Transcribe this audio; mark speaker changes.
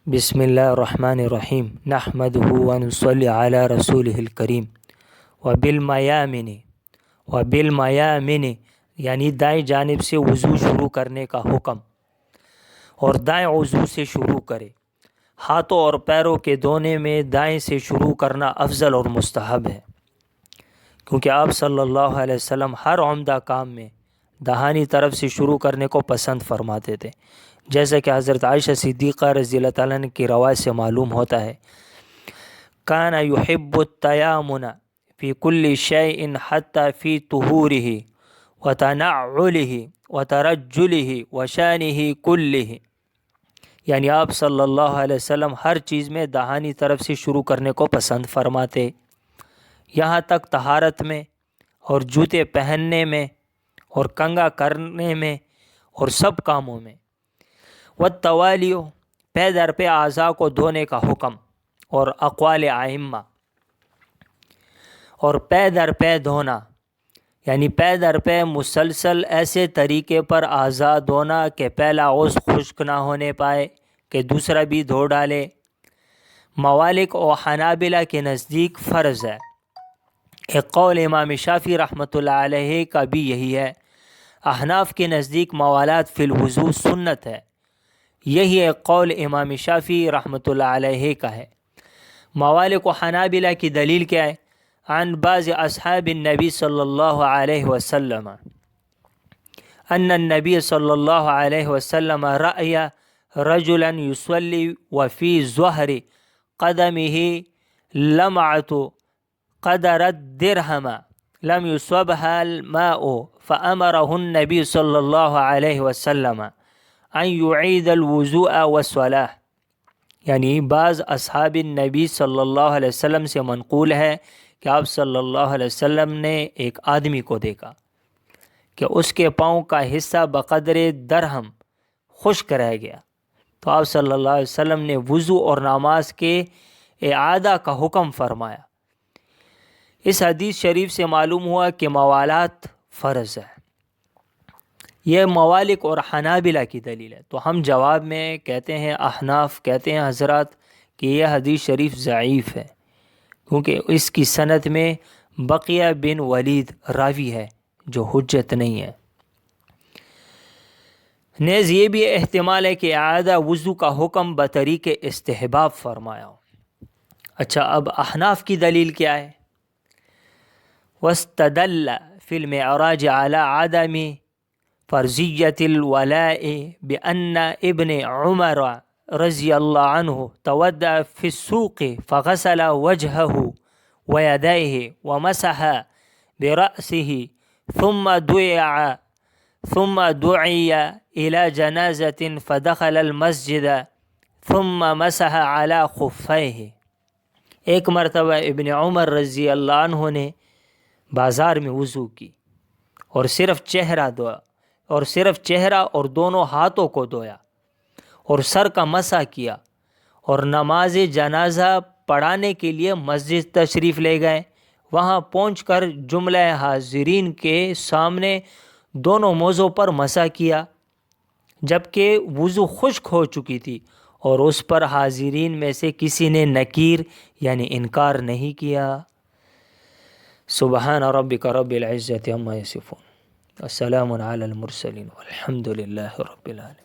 Speaker 1: بسم اللہ الرحمن الرحیم نحمدہ ونصلی علی رسولہ الکریم وبالمیامن یعنی دائیں جانب سے وضو شروع کرنے کا حکم، اور دائیں عضو سے شروع کرے۔ ہاتھوں اور پیروں کے دھونے میں دائیں سے شروع کرنا افضل اور مستحب ہے، کیونکہ آپ صلی اللہ علیہ وسلم ہر عمدہ کام میں دہانی طرف سے شروع کرنے کو پسند فرماتے تھے، جیسا کہ حضرت عائشہ صدیقہ رضی اللہ تعالیٰ عنہ کی روایت سے معلوم ہوتا ہے، کان یحب التیامن فی کل شیء حتی فی طہورہ وتنعلہ وترجلہ وشانہ کلہ، یعنی آپ صلی اللہ علیہ وسلم ہر چیز میں دہانی طرف سے شروع کرنے کو پسند فرماتے، یہاں تک طہارت میں اور جوتے پہننے میں اور کنگھا کرنے میں اور سب کاموں میں۔ والتوالیو پے در پہ اعضاء کو دھونے کا حکم، اور اقوال ائمہ، اور پے در پہ دھونا یعنی پے در پہ مسلسل ایسے طریقے پر اعضاء دھونا کہ پہلا عضو خشک نہ ہونے پائے کہ دوسرا بھی دھو ڈالے۔ موالک و حنابلہ کے نزدیک فرض ہے، ایک قول امام شافعی رحمۃ اللہ علیہ کا بھی یہی ہے۔ احناف کے نزدیک موالات فی الوضو سنت ہے، یہی ایک قول امام شافعی رحمۃ اللہ علیہ کا ہے۔ موالک و حنابلہ کی دلیل کیا ہے؟ عن بعض اصحاب النبی صلی اللہ علیہ وسلم ان النبی صلی اللہ علیہ وسلم رأی رجلا یصلی وفی ظہر قدمہ لمعۃ قدر الدرہم لم یصبها الماء فأمرہ النبی صلی اللہ علیہ وسلم ان یعید الوضوء والصلاۃ، یعنی بعض اصحاب النبی صلی اللہ علیہ وسلم سے منقول ہے کہ آپ صلی اللہ علیہ وسلم نے ایک آدمی کو دیکھا کہ اس کے پاؤں کا حصہ بقدر درہم خشک رہ گیا، تو آپ صلی اللہ علیہ وسلم نے وضو اور نماز کے اعادہ کا حکم فرمایا۔ اس حدیث شریف سے معلوم ہوا کہ موالات فرض ہے، یہ موالک اور حنابلہ کی دلیل ہے۔ تو ہم جواب میں کہتے ہیں، احناف کہتے ہیں حضرات کہ یہ حدیث شریف ضعیف ہے، کیونکہ اس کی سند میں بقیہ بن ولید راوی ہے جو حجت نہیں ہے۔ نیز یہ بھی احتمال ہے کہ اعادہ وضو کا حکم بطریق استحباب فرمایا ہو۔ اچھا، اب احناف کی دلیل کیا ہے؟ واستدل فی المعراج علی عدم فرضیت الولاء بأن ابن عمر رضی اللہ عنہ تودع فی السوق فغسل وجهه ويديه ومسح برأسه ثم دعي إلى جنازة فدخل المسجد ثم مسح على خفيه۔ ایک مرتبہ ابن عمر رضی اللہ عنہ نے بازار میں وضو کی اور صرف چہرہ اور دونوں ہاتھوں کو دھویا اور سر کا مسح کیا، اور نماز جنازہ پڑھانے کے لیے مسجد تشریف لے گئے۔ وہاں پہنچ کر جملہ حاضرین کے سامنے دونوں موضوع پر مسح کیا، جبکہ وضو خشک ہو چکی تھی، اور اس پر حاضرین میں سے کسی نے نکیر یعنی انکار نہیں کیا۔ سبحان ربک رب العزت عما یصفون، السلام علی المرسلین والحمد للہ رب العالمین۔